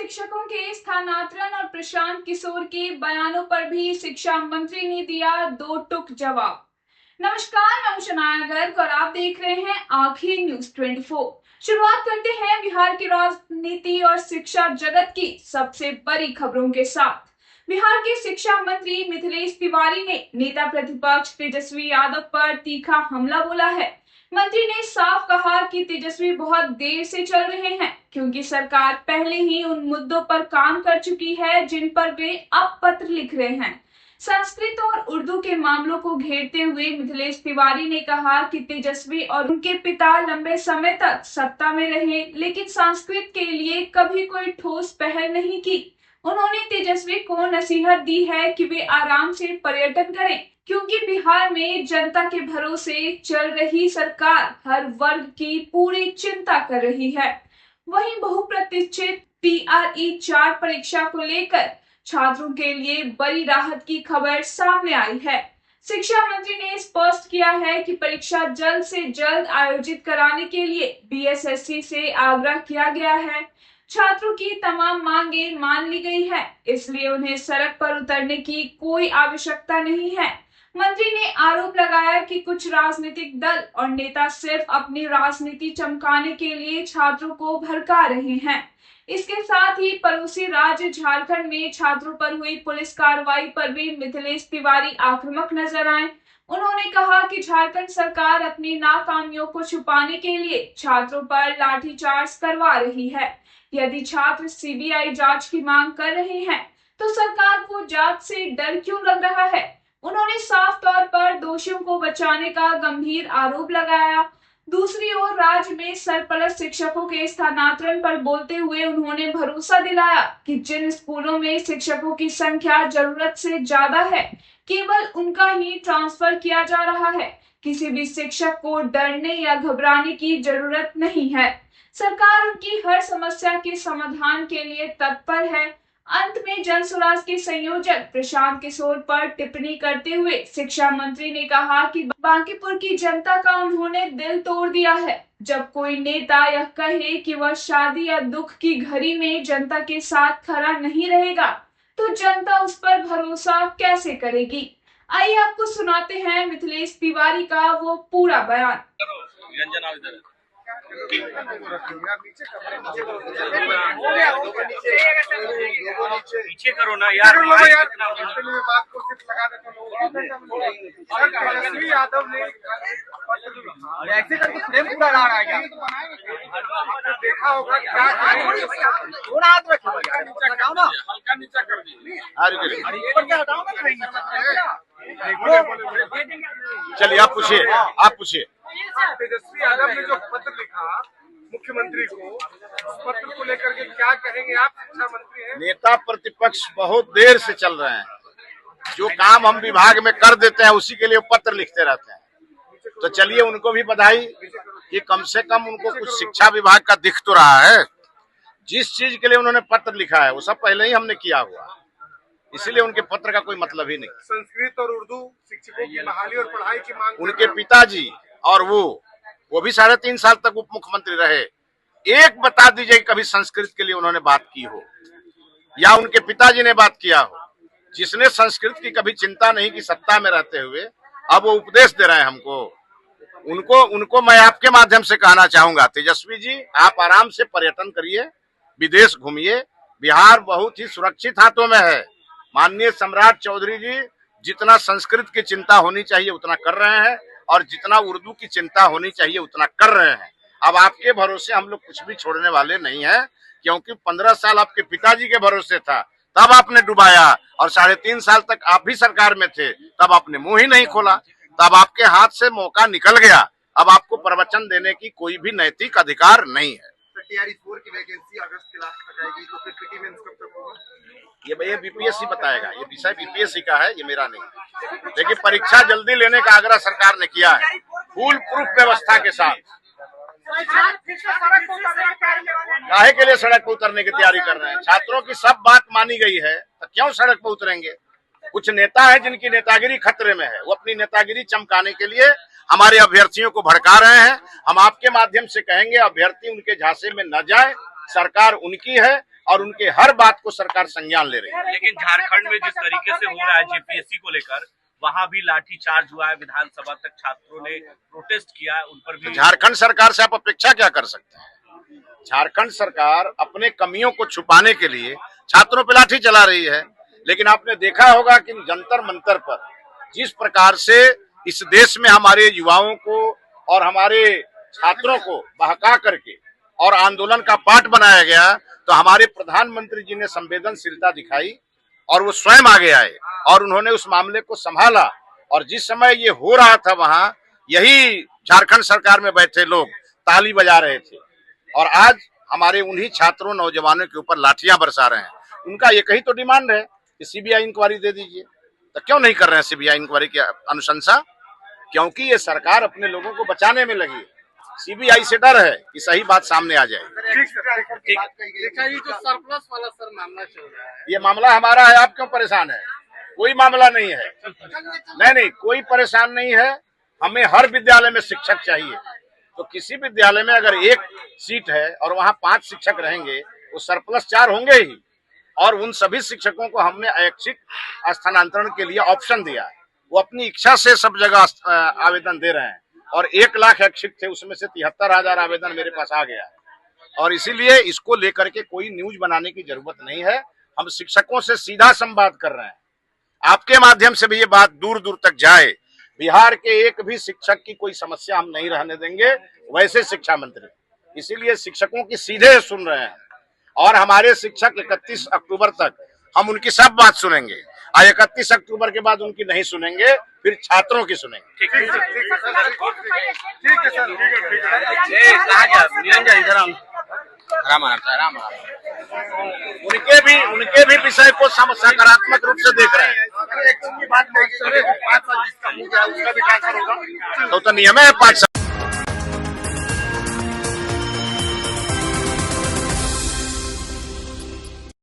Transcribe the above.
शिक्षकों के स्थानांतरण और प्रशांत किशोर के बयानों पर भी शिक्षा मंत्री ने दिया दो टूक जवाब। नमस्कार, मैं शनाया गर्ग और आप देख रहे हैं आखिर न्यूज 24। शुरुआत करते हैं बिहार की राजनीति और शिक्षा जगत की सबसे बड़ी खबरों के साथ। बिहार के शिक्षा मंत्री मिथिलेश तिवारी ने नेता प्रतिपक्ष तेजस्वी यादव पर तीखा हमला बोला है। मंत्री ने साफ कहा कि तेजस्वी बहुत देर से चल रहे हैं, क्योंकि सरकार पहले ही उन मुद्दों पर काम कर चुकी है जिन पर वे अब पत्र लिख रहे हैं। संस्कृत और उर्दू के मामलों को घेरते हुए मिथिलेश तिवारी ने कहा कि तेजस्वी और उनके पिता लंबे समय तक सत्ता में रहे, लेकिन संस्कृत के लिए कभी कोई ठोस पहल नहीं की। उन्होंने तेजस्वी को नसीहत दी है कि वे आराम से पर्यटन करें, क्योंकि बिहार में जनता के भरोसे चल रही सरकार हर वर्ग की पूरी चिंता कर रही है। वहीं बहुप्रतीक्षित PRE 4 परीक्षा को लेकर छात्रों के लिए बड़ी राहत की खबर सामने आई है। शिक्षा मंत्री ने स्पष्ट किया है कि परीक्षा जल्द से जल्द आयोजित कराने के लिए BSSC से आग्रह किया गया है। छात्रों की तमाम मांगे मान ली गई है, इसलिए उन्हें सड़क पर उतरने की कोई आवश्यकता नहीं है। मंत्री ने आरोप लगाया कि कुछ राजनीतिक दल और नेता सिर्फ अपनी राजनीति चमकाने के लिए छात्रों को भड़का रहे हैं। इसके साथ ही पड़ोसी राज्य झारखंड में छात्रों पर हुई पुलिस कार्रवाई पर भी मिथिलेश तिवारी आक्रामक नजर आए। उन्होंने कहा कि झारखंड सरकार अपनी नाकामियों को छुपाने के लिए छात्रों पर लाठीचार्ज करवा रही है। यदि छात्र CBI जांच की मांग कर रहे हैं, तो सरकार को जांच से डर क्यों लग रहा है? उन्होंने साफ तौर पर दोषियों को बचाने का गंभीर आरोप लगाया। दूसरी ओर राज्य में सरपरस्त शिक्षकों के स्थानांतरण पर बोलते हुए उन्होंने भरोसा दिलाया कि जिन स्कूलों में शिक्षकों की संख्या जरूरत से ज्यादा है, केवल उनका ही ट्रांसफर किया जा रहा है। किसी भी शिक्षक को डरने या घबराने की जरूरत नहीं है। सरकार उनकी हर समस्या के समाधान के लिए तत्पर है। अंत में जन स्वराज के संयोजक प्रशांत किशोर पर टिप्पणी करते हुए शिक्षा मंत्री ने कहा कि बांकीपुर की जनता का उन्होंने दिल तोड़ दिया है। जब कोई नेता यह कहे कि वह शादी या दुख की घड़ी में जनता के साथ खड़ा नहीं रहेगा, तो जनता उस पर भरोसा कैसे करेगी? आइए आपको सुनाते हैं मिथिलेश तिवारी का वो पूरा बयान। पीछे करो ना यार, बात को सिर्फ लगा देते तेजस्वी यादव ने ऐसे करके फ्रेम पूरा ला रहा है। देखा होगा क्या थोड़ा हाथ रखो, हल्का नीचा कर दीजिए। चलिए आप पूछिए। तेजस्वी यादव ने जो पत्र लिखा मुख्यमंत्री को, उस पत्र को लेकर के क्या कहेंगे आप? शिक्षा मंत्री हैं। नेता प्रतिपक्ष बहुत देर से चल रहे हैं। जो काम हम विभाग में कर देते हैं उसी के लिए पत्र लिखते रहते हैं। तो चलिए उनको भी बधाई कि कम से कम उनको कुछ शिक्षा विभाग का दिख तो रहा है। जिस चीज के लिए उन्होंने पत्र लिखा है वो सब पहले ही हमने किया हुआ, इसीलिए उनके पत्र का कोई मतलब ही नहीं। संस्कृत और उर्दू शिक्षकों की बहाली और पढ़ाई की मांग, उनके पिताजी और वो भी 3.5 साल तक उप मुख्यमंत्री रहे। एक बता दीजिए कभी संस्कृत के लिए उन्होंने बात की हो या उनके पिताजी ने बात किया हो, जिसने संस्कृत की कभी चिंता नहीं की सत्ता में रहते हुए अब वो उपदेश दे रहे हैं हमको। उनको मैं आपके माध्यम से कहना चाहूंगा, तेजस्वी जी आप आराम से पर्यटन करिए, विदेश घूमिए। बिहार बहुत ही सुरक्षित हाथों में है। माननीय सम्राट चौधरी जी जितना संस्कृत की चिंता होनी चाहिए उतना कर रहे हैं, और जितना उर्दू की चिंता होनी चाहिए उतना कर रहे हैं। अब आपके भरोसे हम लोग कुछ भी छोड़ने वाले नहीं हैं, क्योंकि 15 साल आपके पिताजी के भरोसे था, तब आपने डुबाया, और 3.5 साल तक आप भी सरकार में थे, तब आपने मुंह ही नहीं खोला। तब आपके हाथ से मौका निकल गया। अब आपको प्रवचन देने की कोई भी नैतिक अधिकार नहीं है। TRE 4 की वैकेंसी अगस्त के लास्ट तक आएगी, तो फिर PT मेंस कब तक होगा? ये BPSC बताएगा, ये विषय BPSC का है, ये मेरा नहीं। लेकिन परीक्षा जल्दी लेने का आग्रह सरकार ने किया है, फुल प्रूफ व्यवस्था के साथ। काहे के लिए सड़क पर उतरने की तैयारी कर रहे हैं? छात्रों की सब बात मानी गई है, तो क्यों सड़क पर उतरेंगे? कुछ नेता है जिनकी नेतागिरी खतरे में है, वो अपनी नेतागिरी चमकाने के लिए हमारे अभ्यर्थियों को भड़का रहे हैं। हम आपके माध्यम से कहेंगे अभ्यर्थी उनके झांसे में न जाए, सरकार उनकी है, और उनके हर बात को सरकार संज्ञान ले रही है। लेकिन झारखंड में जिस तरीके से हो रहा है जेपीएससी को लेकर, वहां भी लाठीचार्ज हुआ है, विधानसभा तक छात्रों ने प्रोटेस्ट किया है, उन पर भी। झारखंड सरकार से आप अपेक्षा क्या कर सकते हैं? झारखंड सरकार अपने कमियों को छुपाने के लिए छात्रों पर लाठी चला रही है, लेकिन आपने देखा होगा कि जंतर मंतर पर जिस प्रकार से इस देश में हमारे युवाओं को और हमारे छात्रों को बहका करके और आंदोलन का पार्ट बनाया गया, तो हमारे प्रधानमंत्री जी ने संवेदनशीलता दिखाई और वो स्वयं आगे आए और उन्होंने उस मामले को संभाला। और जिस समय ये हो रहा था वहां यही झारखंड सरकार में बैठे लोग ताली बजा रहे थे और आज हमारे उन्हीं छात्रों नौजवानों के ऊपर लाठियां बरसा रहे हैं। उनका एक ही तो डिमांड है कि सीबीआई इंक्वायरी दे दीजिए, तो क्यों नहीं कर रहे हैं सीबीआई इंक्वायरी की अनुशंसा? क्योंकि ये सरकार अपने लोगों को बचाने में लगी है। सीबीआई से डर है कि सही बात सामने आ जाए। ये जो सरप्लस वाला सर मामला चल रहा है, ये मामला हमारा है, आप क्यों परेशान है? कोई मामला नहीं है। नहीं, कोई परेशान नहीं है। हमें हर विद्यालय में शिक्षक चाहिए, तो किसी विद्यालय में अगर एक सीट है और वहाँ 5 शिक्षक रहेंगे, वो सरप्लस 4 होंगे ही। और उन सभी शिक्षकों को हमने ऐच्छिक स्थानांतरण के लिए ऑप्शन दिया है। वो अपनी इच्छा से सब जगह आवेदन दे रहे हैं और 1 लाख ऐच्छिक थे, उसमें से 73,000 आवेदन मेरे पास आ गया है। और इसीलिए इसको लेकर के कोई न्यूज बनाने की जरूरत नहीं है। हम शिक्षकों से सीधा संवाद कर रहे हैं। आपके माध्यम से भी ये बात दूर दूर तक जाए। बिहार के एक भी शिक्षक की कोई समस्या हम नहीं रहने देंगे, वैसे शिक्षा मंत्री। इसीलिए शिक्षकों की सीधे सुन रहे हैं और हमारे शिक्षक 31 अक्टूबर तक हम उनकी सब बात सुनेंगे और 31 अक्टूबर के बाद उनकी नहीं सुनेंगे, फिर छात्रों की सुनेंगे। ठीक है सर। कहाँ गया निरंजन? इधर हम राम उनके भी विषय को सकारात्मक रूप से देख रहे हैं। तो नियम है 5 साल